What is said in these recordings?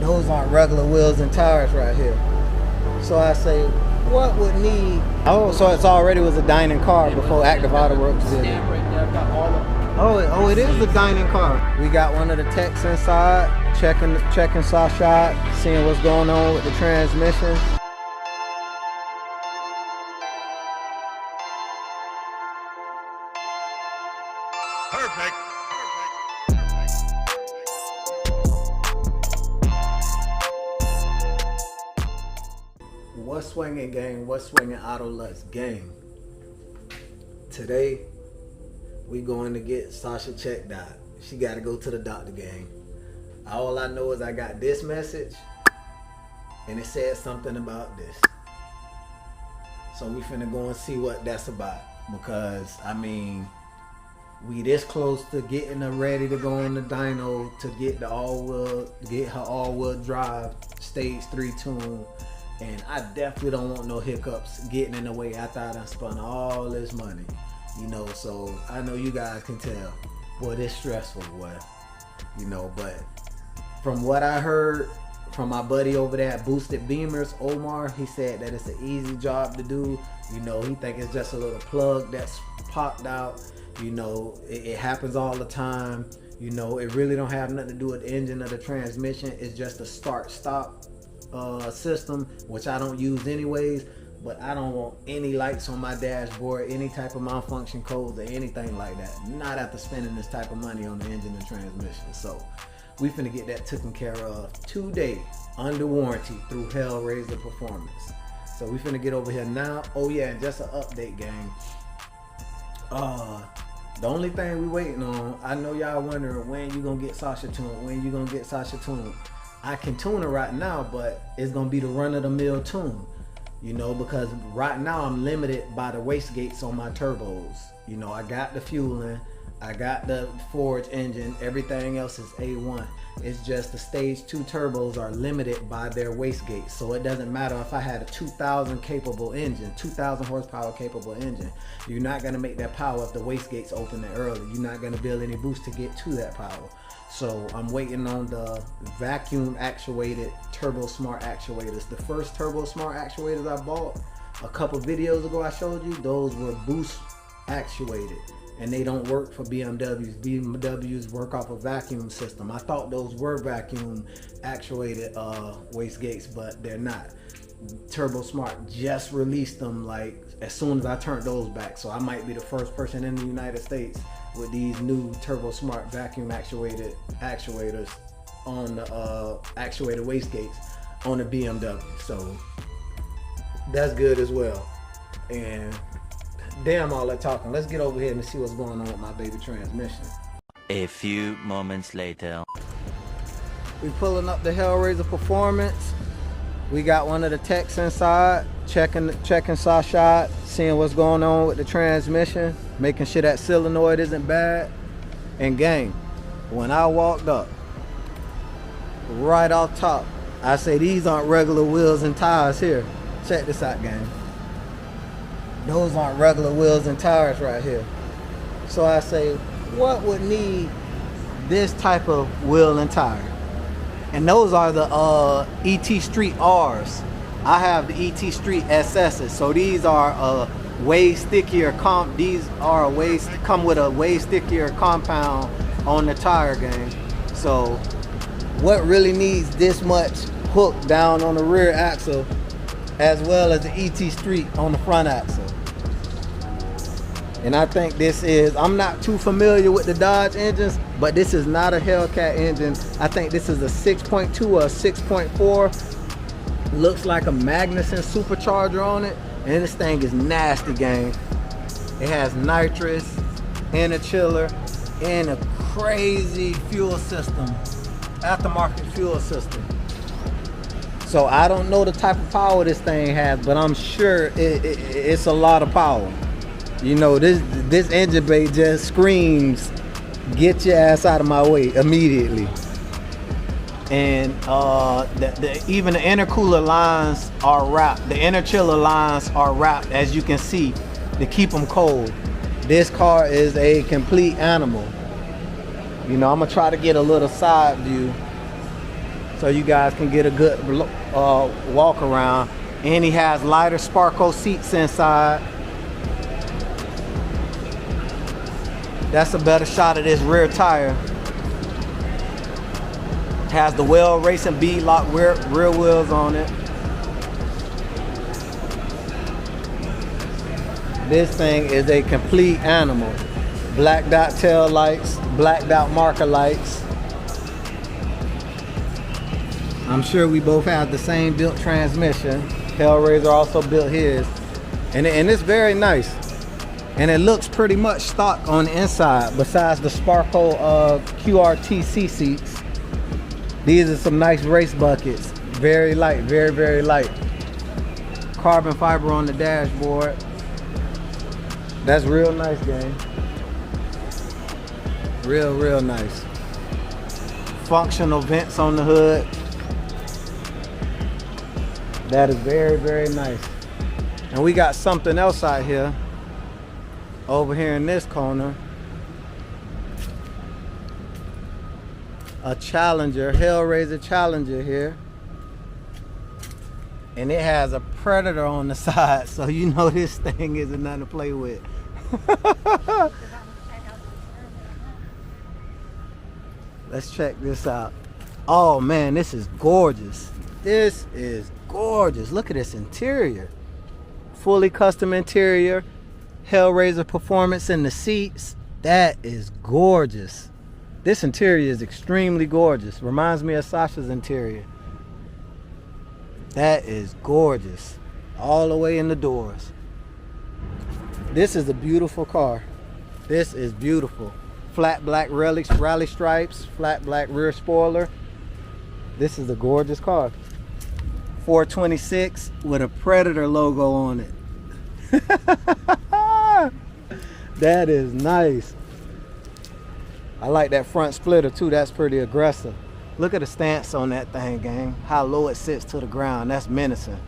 Those aren't regular wheels and tires right here. So I say, what would need? Oh, so it's already was a dining car before Active Auto Works did it. Oh, it is the dining car. We got one of the techs inside, checking saw shot, seeing what's going on with the transmission. Perfect. What's swinging, gang? What's swinging, Auto Lux gang? Today we going to get Sasha checked out. She got to go to the doctor, gang. All I know is I got this message and it said something about this. So we finna go and see what that's about, because I mean, we this close to getting her ready to go on the dyno to get the her all-wheel drive stage 3 tune. And I definitely don't want no hiccups getting in the way after I done spent all this money. You know, so I know you guys can tell, boy, this stressful, boy. You know, but from what I heard from my buddy over there at Boosted Beamers, Omar, he said that it's an easy job to do. You know, he think it's just a little plug that's popped out. You know, it happens all the time. You know, it really don't have nothing to do with the engine or the transmission. It's just a start-stop system, which I don't use anyways. But I don't want any lights on my dashboard, any type of malfunction codes or anything like that. Not after spending this type of money on the engine and transmission. So we finna get that taken care of today under warranty through Hellraiser Performance. So we finna get over here now. Oh yeah, and just an update, gang. The only thing we waiting on, I know y'all wondering when you gonna get Sasha tuned, when you gonna get Sasha tuned. I can tune her right now, but it's gonna be the run-of-the-mill tune. You know, because right now I'm limited by the wastegates on my turbos. You know, I got the fueling, I got the forged engine, everything else is A1. It's just the stage 2 turbos are limited by their wastegates. So it doesn't matter if I had a 2,000 capable engine, 2,000 horsepower capable engine. You're not gonna make that power if the wastegates open it early. You're not gonna build any boost to get to that power. So I'm waiting on the vacuum actuated Turbo Smart actuators. The first Turbo Smart actuators I bought a couple videos ago I showed you, those were boost actuated and they don't work for BMWs. BMWs work off a vacuum system. I thought those were vacuum actuated wastegates, but they're not. Turbo Smart just released them like as soon as I turned those back. So I might be the first person in the United States with these new Turbo Smart vacuum actuated actuators on the actuated wastegates on the BMW. So that's good as well. And damn all that talking. Let's get over here and see what's going on with my baby transmission. A few moments later. We pulling up the Hellraiser Performance. We got one of the techs inside, checking saw shot, seeing what's going on with the transmission, making sure that solenoid isn't bad. And gang, when I walked up, right off top, I say these aren't regular wheels and tires here. Check this out, gang. Those aren't regular wheels and tires right here. So I say, what would need this type of wheel and tire? And those are the ET Street R's. I have the ET Street SS's. So these are way stickier come with a way stickier compound on the tire, gang. So what really needs this much hook down on the rear axle as well as the ET Street on the front axle? And I think this is, I'm not too familiar with the Dodge engines, but this is not a Hellcat engine. I think this is a 6.2 or a 6.4. Looks like a Magnuson supercharger on it. And this thing is nasty, gang. It has nitrous, interchiller, and a crazy fuel system. Aftermarket fuel system. So I don't know the type of power this thing has, but I'm sure it's a lot of power. You know, this engine bay just screams, get your ass out of my way immediately. And even the intercooler lines are wrapped. The interchiller lines are wrapped, as you can see, to keep them cold. This car is a complete animal. You know, I'm gonna try to get a little side view so you guys can get a good walk around. And he has lighter Sparko seats inside. That's a better shot of this rear tire. Has the Well Racing beadlock rear wheels on it. This thing is a complete animal. Blacked out tail lights, blacked out marker lights. I'm sure we both have the same built transmission. Hellraiser also built his. And it's very nice. And it looks pretty much stock on the inside, besides the Sparko QRTC seats. These are some nice race buckets. Very light, very, very light. Carbon fiber on the dashboard. That's real nice, gang. Real, real nice. Functional vents on the hood. That is very, very nice. And we got something else out here. Over here in this corner. A Challenger, Hellraiser Challenger here. And it has a Predator on the side, so you know this thing isn't nothing to play with. Let's check this out. Oh man, this is gorgeous. This is gorgeous. Look at this interior. Fully custom interior. Hellraiser performance in the seats. That is gorgeous. This interior is extremely gorgeous. Reminds me of Sasha's interior. That is gorgeous. All the way in the doors. This is a beautiful car. This is beautiful. Flat black rally stripes. Flat black rear spoiler. This is a gorgeous car. 426 with a Predator logo on it. That is nice. I like that front splitter too. That's pretty aggressive. Look at the stance on that thing, gang. How low it sits to the ground. That's menacing.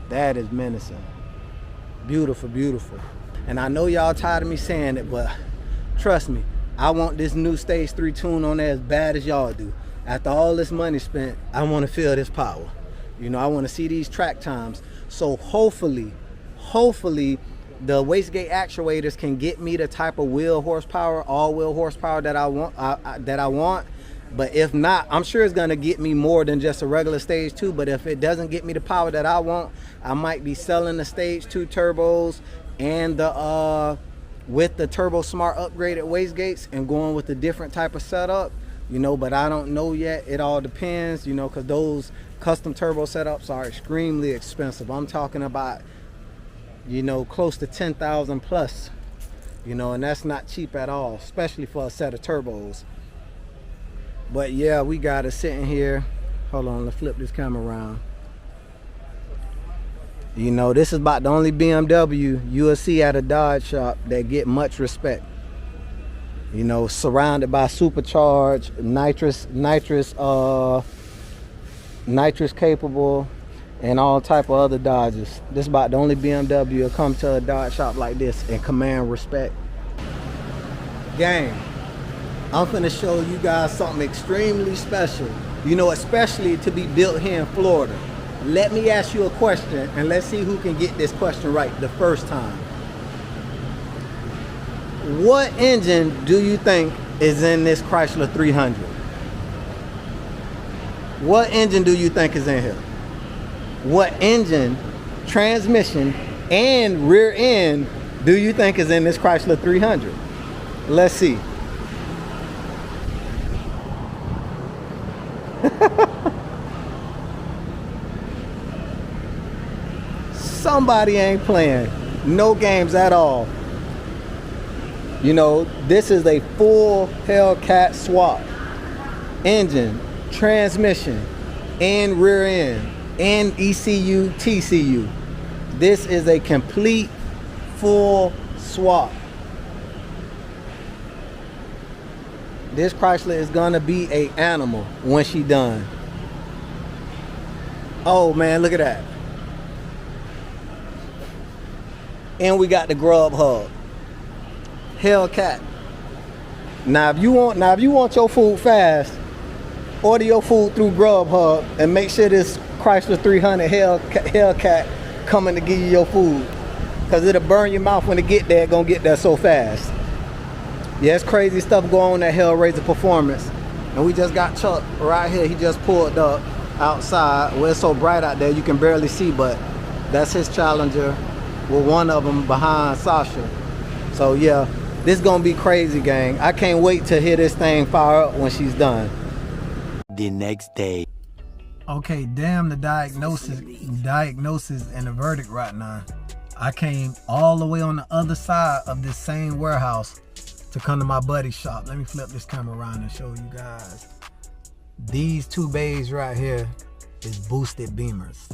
That is menacing. Beautiful, beautiful. And I know y'all tired of me saying it, but trust me, I want this new Stage 3 tune on there as bad as y'all do. After all this money spent, I want to feel this power. You know, I want to see these track times. So hopefully the wastegate actuators can get me the type of wheel horsepower, all-wheel horsepower that I want. But if not, I'm sure it's gonna get me more than just a regular Stage 2. But if it doesn't get me the power that I want, I might be selling the Stage 2 turbos and the with the Turbo Smart upgraded wastegates and going with a different type of setup. You know, but I don't know yet. It all depends, you know, because those custom turbo setups are extremely expensive. I'm talking about, you know, close to 10,000 plus, you know, and that's not cheap at all, especially for a set of turbos. But yeah, we got it sitting here. Hold on, let's flip this camera around. You know, this is about the only BMW you'll see at a Dodge shop that get much respect. You know, surrounded by supercharged, nitrous capable, and all type of other Dodges. This is about the only BMW will come to a Dodge shop like this and command respect. Gang, I'm finna show you guys something extremely special. You know, especially to be built here in Florida. Let me ask you a question and let's see who can get this question right the first time. What engine do you think is in this Chrysler 300? What engine do you think is in here? What engine, transmission, and rear end do you think is in this Chrysler 300? Let's see. Somebody ain't playing. No games at all. You know, this is a full Hellcat swap. Engine, transmission, and rear end, and ECU, TCU. This is a complete full swap. This Chrysler is gonna be an animal when she done. Oh man, look at that. And we got the grub hub. Hellcat. Now if you want your food fast, order your food through Grubhub and make sure this Chrysler 300 Hellcat coming to give you your food. Cause it'll burn your mouth when it get there, gonna get there so fast. Yeah, it's crazy stuff going on at Hellraiser Performance. And we just got Chuck right here. He just pulled up outside. Well, it's so bright out there you can barely see, but that's his Challenger with one of them behind Sasha. So yeah, this gonna be crazy, gang. I can't wait to hear this thing fire up when she's done. The next day. Okay, damn the diagnosis and the verdict right now. I came all the way on the other side of this same warehouse to come to my buddy's shop. Let me flip this camera around and show you guys. These two bays right here is boosted beamers.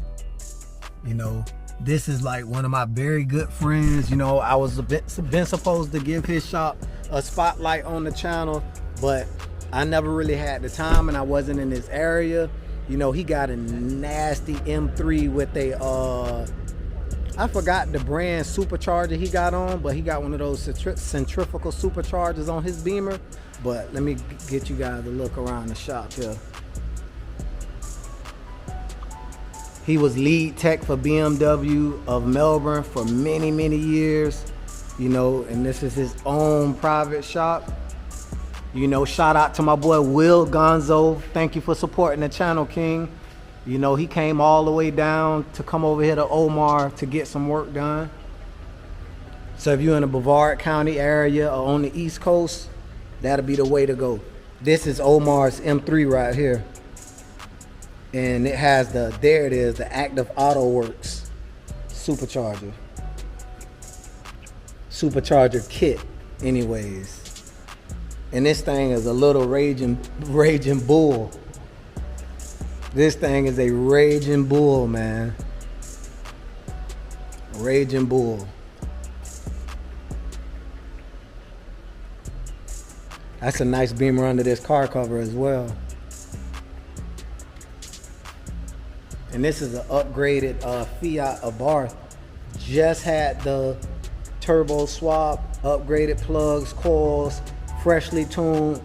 You know, this is like one of my very good friends. You know, I was been supposed to give his shop a spotlight on the channel, but I never really had the time and I wasn't in this area. You know, he got a nasty M3 with a I forgot the brand supercharger he got on, but he got one of those centrifugal superchargers on his Beamer. But let me get you guys a look around the shop here. He was lead tech for BMW of Melbourne for many, many years. You know, and this is his own private shop. You know, shout out to my boy Will Gonzo. Thank you for supporting the channel, King. You know, he came all the way down to come over here to Omar to get some work done. So if you're in the Brevard County area or on the East Coast, that'll be the way to go. This is Omar's M3 right here. And it has there it is, the Active Auto Works supercharger. Supercharger kit, anyways. And this thing is a little raging bull. This thing is a raging bull, man. Raging bull. That's a nice Beamer under this car cover as well. And this is an upgraded Fiat Abarth. Just had the turbo swap, upgraded plugs, coils, freshly tuned,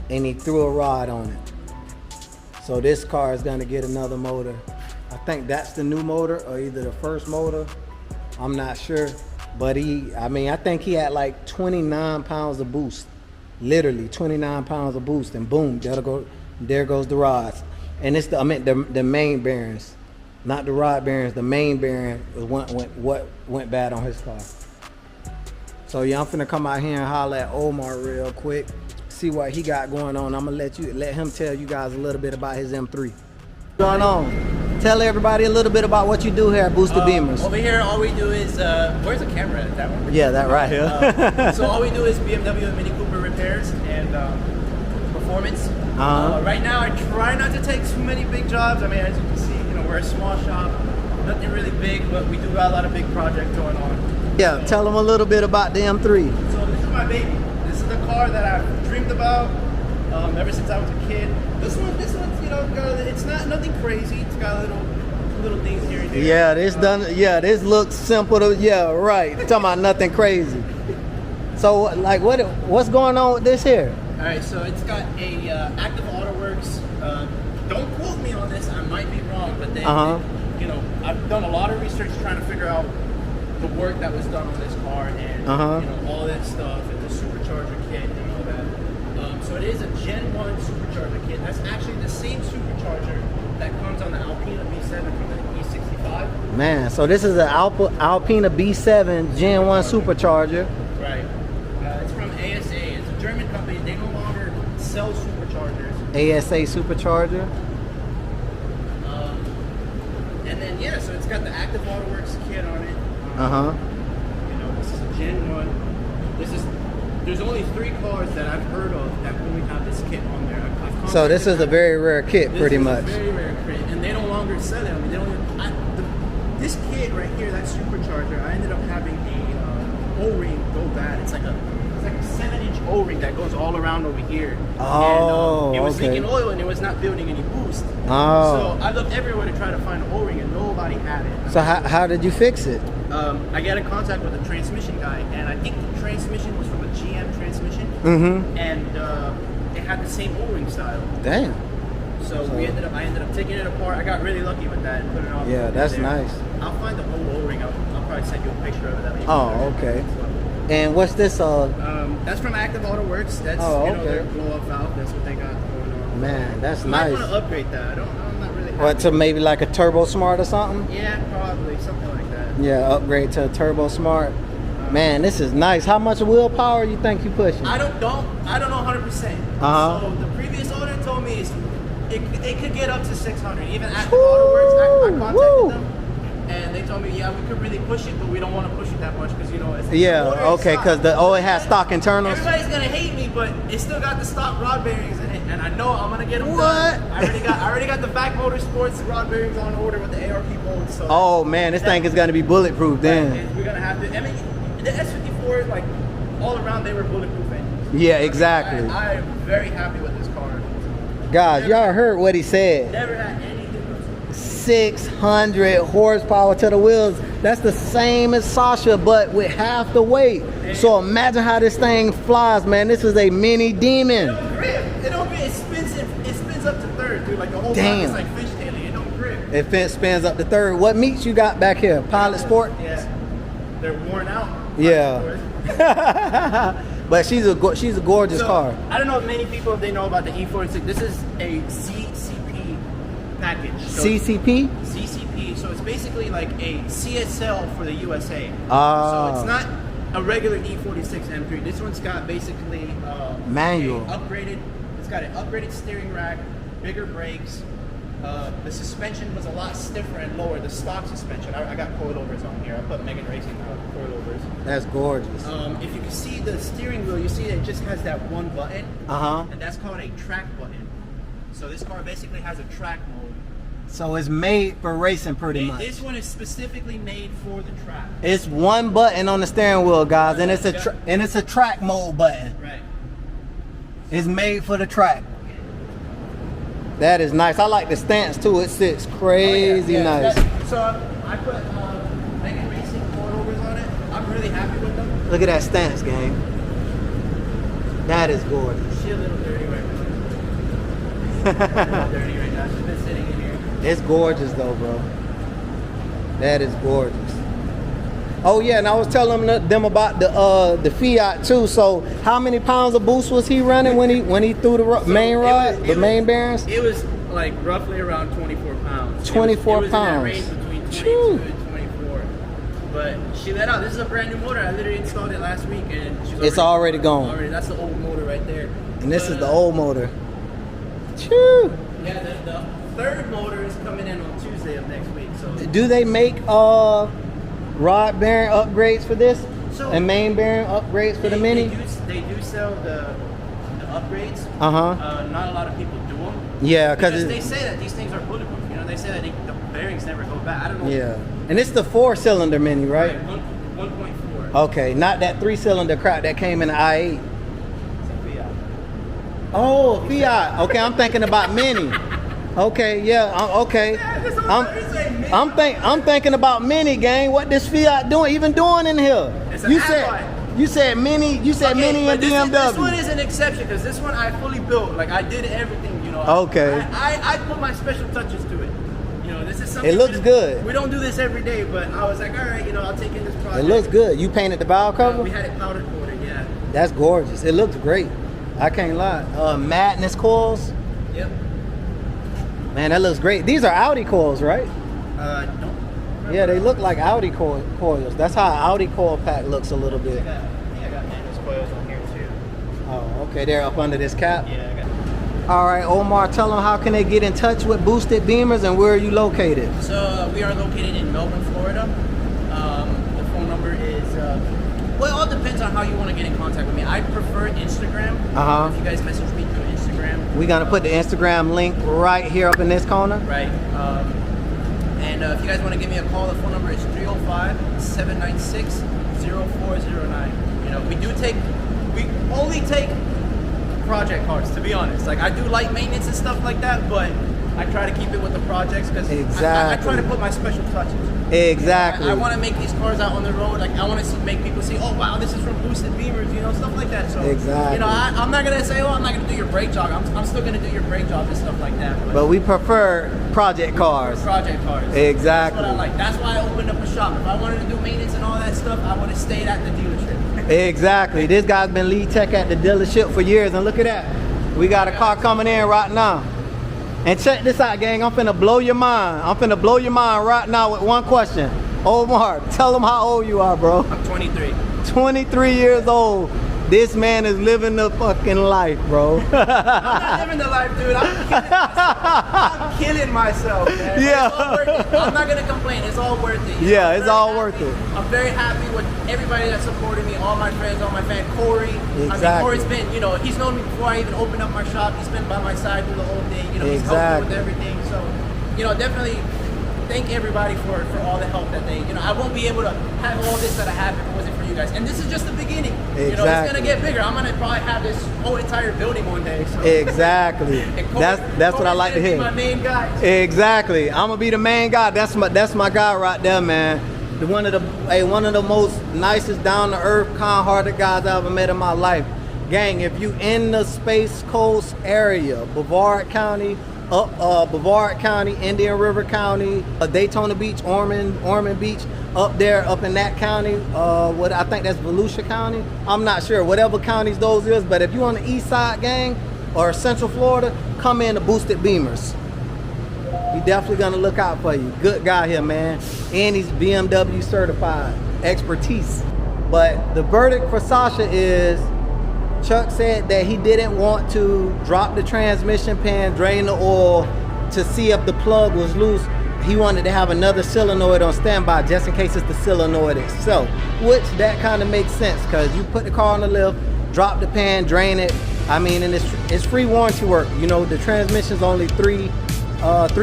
and he threw a rod on it. So this car is gonna get another motor. I think that's the new motor or either the first motor. I'm not sure. But I think he had like 29 pounds of boost. Literally 29 pounds of boost, and boom, there goes the rods. And it's the main bearings. Not the rod bearings, the main bearing was what went bad on his car. So yeah, I'm finna come out here and holler at Omar real quick. See what he got going on. I'm gonna let him tell you guys a little bit about his M3. What's going on? Tell everybody a little bit about what you do here at Boosted Beamers. Over here, all we do is where's the camera? That one? Yeah, that right here. So all we do is BMW and Mini Cooper repairs and performance. Right now, I try not to take too many big jobs. I mean, as you can see, you know, we're a small shop, nothing really big, but we do got a lot of big projects going on. Yeah, tell them a little bit about the M3. So this is my baby. This is the car that I've dreamed about ever since I was a kid. This one's, you know, it's not nothing crazy. It's got little things here and there. Yeah, this looks simple. Right. Talking about nothing crazy. So, like, what's going on with this here? All right, so it's got a Active Auto Works. Don't quote me on this. I might be wrong, but then, you know, I've done a lot of research trying to figure out the work that was done on this car and you know, all that stuff and the supercharger kit and all that. So it is a Gen 1 supercharger kit. That's actually the same supercharger that comes on the Alpina B7 from the E65. Man, so this is an Alpina B7 Gen 1 supercharger. Right. It's from ASA. It's a German company. They no longer sell superchargers. ASA supercharger. And then, yeah, so it's got the Active Auto Works kit on it. You know, this is a Gen 1. There's only 3 cars that I've heard of that only have this kit on there. So this is a very rare kit, pretty much. This is a very rare kit, and they no longer sell it. I mean, they don't even, this kit right here, that supercharger, I ended up having a O-ring go bad. It's like a 7-inch O-ring that goes all around over here. Oh, and, it was leaking oil and it was not building any boost. Oh. So I looked everywhere to try to find an O-ring and nobody had it. So how did you fix it? I got in contact with a transmission guy, and I think the transmission was from a GM transmission, and it had the same O-ring style. Damn. So I ended up taking it apart. I got really lucky with that and putting it on. Yeah, that's nice. I'll find the whole O-ring. I'll probably send you a picture of it. That Oh, okay. And what's this? That's from Active Auto Works. That's their blow-up valve. That's what they got going on. Man, that's I nice. might want to upgrade that. I'm not really happy. What, to maybe like a Turbo Smart or something? Yeah, probably something like that. Yeah, upgrade to a Turbo Smart. Man, this is nice. How much wheel power you think you pushing? I don't know 100%. So the previous owner told me it could get up to 600. Even Active Auto Works, I contacted them. And they told me, yeah, we could really push it, but we don't want to push it that much because, you know, it's okay, because it has stock internals. Everybody's gonna hate me, but it still got the stock rod bearings in it, and I know I'm gonna get them What? done. I already got the back Motorsports rod bearings on order with the ARP bolts. So Oh man, this thing is gonna be bulletproof then. we're gonna have to. I mean, the S54, like all around, they were bulletproof engines. Yeah, exactly. I'm very happy with this car. Guys, y'all heard what he said. Never had anything. 600 horsepower to the wheels. That's the same as Sasha, but with half the weight. So imagine how this thing flies, man. This is a mini demon. It don't grip. It don't grip. It spins up to third, dude. Like the whole time it's like fishtailing. It don't grip. It spins up to third. What meats you got back here? Pilot Sport? Yeah. They're worn out. Yeah. But she's a gorgeous car. I don't know if many people they know about the E46. This is a CCP package. So CCP? CCP. So it's basically like a CSL for the USA. Ah. So it's not a regular E46 M3. This one's got basically manual. It's got an upgraded steering rack, bigger brakes. The suspension was a lot stiffer and lower. The stock suspension. I got coilovers on here. I put Megan Racing coilovers. That's gorgeous. If you can see the steering wheel, you see it just has that one button. And that's called a track button. So this car basically has a track mode. So it's made for racing pretty much. This one is specifically made for the track. It's one button on the steering wheel, guys, and it's a track mode button. Right. It's made for the track. That is nice. I like the stance too. It sits crazy nice. So I put Megan Racing coilovers on it. I'm really happy with them. Look at that stance, gang. That is gorgeous. She's a little dirty right now. A little dirty right now. She's been sitting in here. It's gorgeous though, bro. That is gorgeous. Oh yeah, and I was telling them about the Fiat too. So how many pounds of boost was he running when he threw the main rod, the main bearings? It was like roughly around 24 pounds. 24 it was pounds. In that range between 22 and 24. But she let out. This is a brand new motor. I literally installed it last week, and it's already gone. That's the old motor right there. And this is the old motor. Choo. Yeah, the third motor is coming in on Tuesday of next week. So do they make rod bearing upgrades for this? And main bearing upgrades for the Mini? They do sell the upgrades. Not a lot of people do them. Yeah, because they say that these things are bulletproof. You know, they say that the bearings never go bad. I don't know. Yeah, and it's the 4-cylinder Mini, right? 1.4. Okay, not that 3-cylinder crap that came in the i8. It's a Fiat. Oh, Fiat. Okay, I'm thinking about Mini. Okay, yeah, okay. I'm thinking about Mini, gang. What this Fiat doing in here? You said Mini and BMW. This one is an exception because this one I fully built. Like I did everything, you know. Okay. I put my special touches to it. You know, this is something. It looks good. We don't do this every day, but I was like, all right, you know, I'll take in this project. It looks good. You painted the valve cover? We had it powder coated, yeah. That's gorgeous. It looks great. I can't lie. Madness coils. Yep. Man, that looks great. These are Audi coils, right? No. Yeah, they look like Audi coils. That's how Audi coil pack looks a little bit. I got Nitrous coils on here too. Oh, okay. They're up under this cap? Yeah, I got. All right, Omar, tell them how can they get in touch with Boosted Beamers and where are you located? So we are located in Melbourne, Florida. The phone number is, well, it all depends on how you want to get in contact with me. I prefer Instagram. If you guys message me through Instagram. We're going to put the Instagram link right here up in this corner. Right. And if you guys want to give me a call, the phone number is 305-796-0409. You know, we only take project cars, to be honest. Like, I do light maintenance and stuff like that, but I try to keep it with the projects because Exactly. I try to put my special touches. Exactly. I want to make these cars out on the road. Like I want to make people see, oh wow, this is from Boosted Beamers, you know, stuff like that. So Exactly. you know, I'm not gonna say, oh, I'm not gonna do your brake job. I'm still gonna do your brake job and stuff like that. But we prefer project cars. Project cars. Exactly. That's what I like. That's why I opened up a shop. If I wanted to do maintenance and all that stuff, I would have stayed at the dealership. Exactly. This guy's been lead tech at the dealership for years, and look at that. We got a car coming in right now. And check this out, gang. I'm finna blow your mind. I'm finna blow your mind right now with one question. Omar, tell them how old you are, bro. I'm 23. 23 years old. This man is living the fucking life, bro. I'm not living the life, dude. I'm killing myself, man. Yeah. It's all worth it. I'm not gonna complain. It's all worth it. Yeah, it's all worth it. I'm very happy with everybody that supported me, all my friends, all my fans. Corey. I Exactly. mean, Corey's been, you know, he's known me before I even opened up my shop. He's been by my side through the whole thing. You know, he's helped me with everything. So, you know, definitely thank everybody for all the help that they, you know, I won't be able to have all this that I have if it wasn't for you guys. And this is just the beginning. Exactly. You know, it's gonna get bigger. I'm gonna probably have this whole entire building one day. So. Exactly. Corey, That's what I like to hear. My main guy. Exactly. I'm gonna be the main guy. That's my guy right there, man. One of the most nicest, down to earth, kind-hearted guys I ever met in my life. Gang, if you in the Space Coast area, Brevard County, Brevard County, Indian River County, Daytona Beach, Ormond Beach, up there, up in that county, what I think that's Volusia County. I'm not sure, whatever counties those is, but if you on the east side, gang, or Central Florida, come in to Boosted Beamers. He definitely gonna look out for you. Good guy here, man. And he's BMW certified. Expertise. But the verdict for Sasha is, Chuck said that he didn't want to drop the transmission pan, drain the oil to see if the plug was loose. He wanted to have another solenoid on standby just in case it's the solenoid itself, which that kind of makes sense because you put the car on the lift, drop the pan, drain it. I mean, and it's free warranty work. You know, the transmission's only 3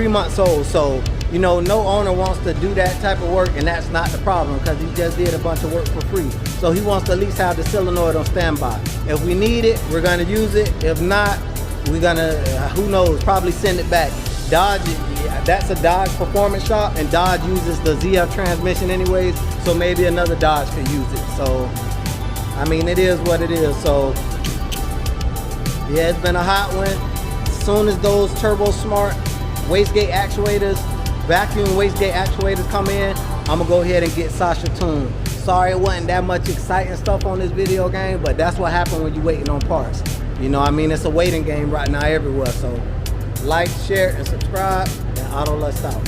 months old, so you know, no owner wants to do that type of work, and that's not the problem because he just did a bunch of work for free. So he wants to at least have the solenoid on standby. If we need it, we're gonna use it. If not, we're gonna, who knows, probably send it back. Dodge, that's a Dodge performance shop, and Dodge uses the ZF transmission anyways, so maybe another Dodge could use it. So, I mean, it is what it is. So, yeah, it's been a hot one. As soon as those Turbo Smart wastegate actuators, vacuum wastegate actuators come in, I'm gonna go ahead and get Sasha tuned. Sorry it wasn't that much exciting stuff on this video game, but that's what happened when you're waiting on parts. You know, I mean, it's a waiting game right now everywhere. So like, share, and subscribe, and Auto Lust out.